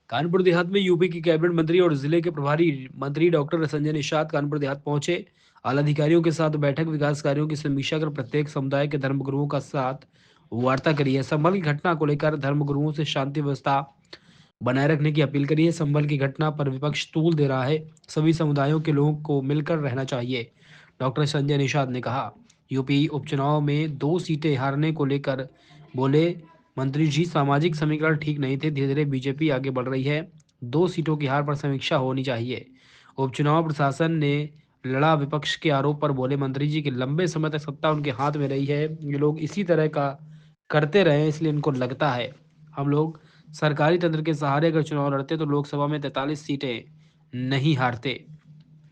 कानपुर देहात में यूपी की कैबिनेट मंत्री और जिले के प्रभारी मंत्री डॉक्टर संजय निषाद कानपुर देहात पहुंचे। आला अधिकारियों के साथ बैठक विकास कार्यों की समीक्षा कर प्रत्येक समुदाय के धर्मगुरुओं का साथ वार्ता करी है। संभल की घटना को लेकर धर्मगुरुओं से शांति व्यवस्था बनाए रखने की अपील करी है। संभल की घटना पर विपक्ष तूल दे रहा है, सभी समुदायों के लोगों को मिलकर रहना चाहिए। डॉक्टर संजय निषाद ने कहा, यूपी उपचुनाव में 2 सीटें हारने को लेकर बोले मंत्री जी, सामाजिक समीकरण ठीक नहीं थे, धीरे धीरे बीजेपी आगे बढ़ रही है, 2 सीटों की हार पर समीक्षा होनी चाहिए। उपचुनाव प्रशासन ने लड़ा विपक्ष के आरोप पर बोले मंत्री जी कि लंबे समय तक सत्ता उनके हाथ में रही है, ये लोग इसी तरह का करते रहे, इसलिए इनको लगता है हम लोग सरकारी तंत्र के सहारे अगर चुनाव लड़ते तो लोकसभा में 43 सीटें नहीं हारते।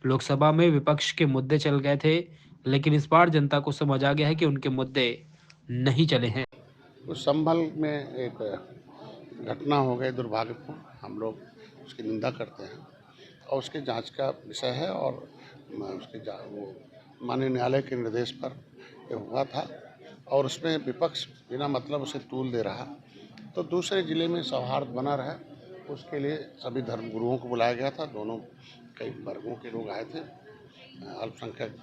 लोकसभा में विपक्ष के मुद्दे चल गए थे, लेकिन इस बार जनता को समझ आ गया है कि उनके मुद्दे नहीं चले हैं। उस संभल में एक घटना हो गई दुर्भाग्यपूर्ण, हम लोग उसकी निंदा करते हैं और उसकी जांच का विषय है। और उसके वो माननीय न्यायालय के निर्देश पर ये हुआ था और उसमें विपक्ष बिना मतलब उसे तूल दे रहा। तो दूसरे ज़िले में सौहार्द बना रहे, उसके लिए सभी धर्मगुरुओं को बुलाया गया था। दोनों कई वर्गों के लोग आए थे, अल्पसंख्यक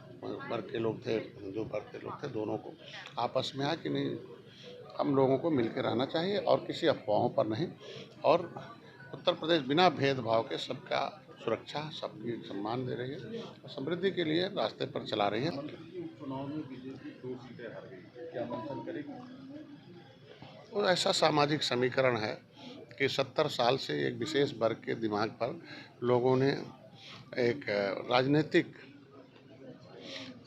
वर्ग के लोग थे, हिंदू वर्ग के लोग थे। दोनों को आपस में आया कि नहीं, हम लोगों को मिलकर रहना चाहिए और किसी अफवाहों पर नहीं। और उत्तर प्रदेश बिना भेदभाव के सबका सुरक्षा, सबकी सम्मान दे रही है और समृद्धि के लिए रास्ते पर चला रही है। चुनाव में बीजेपी 2 सीटें हार गई, क्या मंथन करेगी? वो ऐसा सामाजिक समीकरण है कि 70 साल से एक विशेष वर्ग के दिमाग पर लोगों ने एक राजनीतिक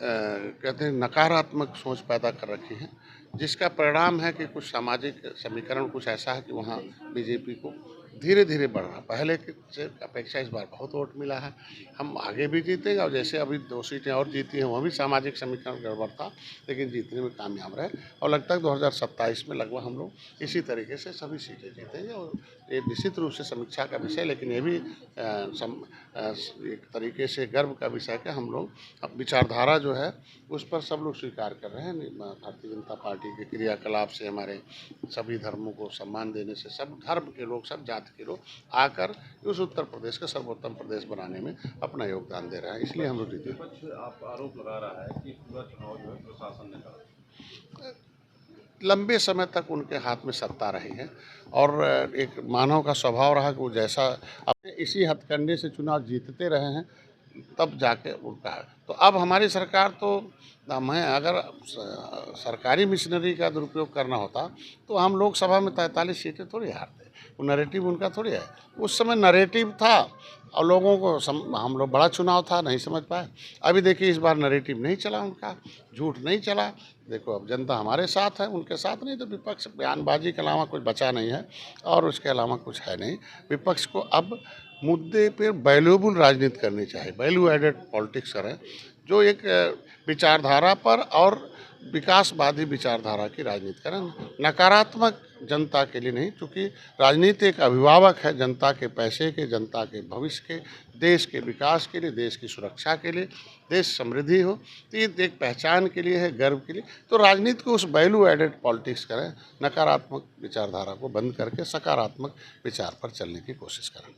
कहते हैं नकारात्मक सोच पैदा कर रखी है, जिसका परिणाम है कि कुछ सामाजिक समीकरण कुछ ऐसा है कि वहाँ बीजेपी को धीरे धीरे बढ़ रहा। पहले के से अपेक्षा इस बार बहुत वोट मिला है, हम आगे भी जीतेंगे। और जैसे अभी 2 सीटें और जीती हैं, वह भी सामाजिक समीकरण गड़बड़ था, लेकिन जीतने में कामयाब रहे। और लगता है 2027 में लगभग हम लोग इसी तरीके से सभी सीटें जीतेंगे। और ये निश्चित रूप से समीक्षा का विषय, लेकिन ये भी एक तरीके से गर्व का विषय कि हम लोग अब विचारधारा जो है उस पर सब लोग स्वीकार कर रहे हैं। भारतीय जनता पार्टी के क्रियाकलाप से, हमारे सभी धर्मों को सम्मान देने से, सब धर्म के लोग, सब जाति के लोग आकर उस उत्तर प्रदेश का सर्वोत्तम प्रदेश बनाने में अपना योगदान दे रहे हैं, इसलिए हम लोग जीते। आप आरोप लगा रहा है कि पूरा चुनाव जो है प्रशासन ने करा। लंबे समय तक उनके हाथ में सत्ता रही है और एक मानव का स्वभाव रहा कि वो जैसा अपने इसी हथकंडे से चुनाव जीतते रहे हैं, तब जाके उनका है। तो अब हमारी सरकार तो मैं अगर सरकारी मशीनरी का दुरुपयोग करना होता तो हम लोकसभा में 43 सीटें थोड़ी हारते। वो नैरेटिव उनका थोड़ी है। उस समय नैरेटिव था और लोगों को हम लोग बड़ा चुनाव था, नहीं समझ पाए। अभी देखिए इस बार नैरेटिव नहीं चला उनका, झूठ नहीं चला। देखो अब जनता हमारे साथ है, उनके साथ नहीं। तो विपक्ष बयानबाजी के अलावा कुछ बचा नहीं है और उसके अलावा कुछ है नहीं। विपक्ष को अब मुद्दे पर वैल्यूएबल राजनीति करनी चाहिए, वैल्यू एडेड पॉलिटिक्स करें, जो एक विचारधारा पर और विकासवादी विचारधारा की राजनीति करें, नकारात्मक जनता के लिए नहीं। क्योंकि राजनीति एक अभिभावक है जनता के पैसे के, जनता के भविष्य के, देश के विकास के लिए, देश की सुरक्षा के लिए, देश समृद्धि हो, तो ये एक पहचान के लिए है, गर्व के लिए। तो राजनीति को उस वैल्यू एडेड पॉलिटिक्स करें, नकारात्मक विचारधारा को बंद करके सकारात्मक विचार पर चलने की कोशिश करें।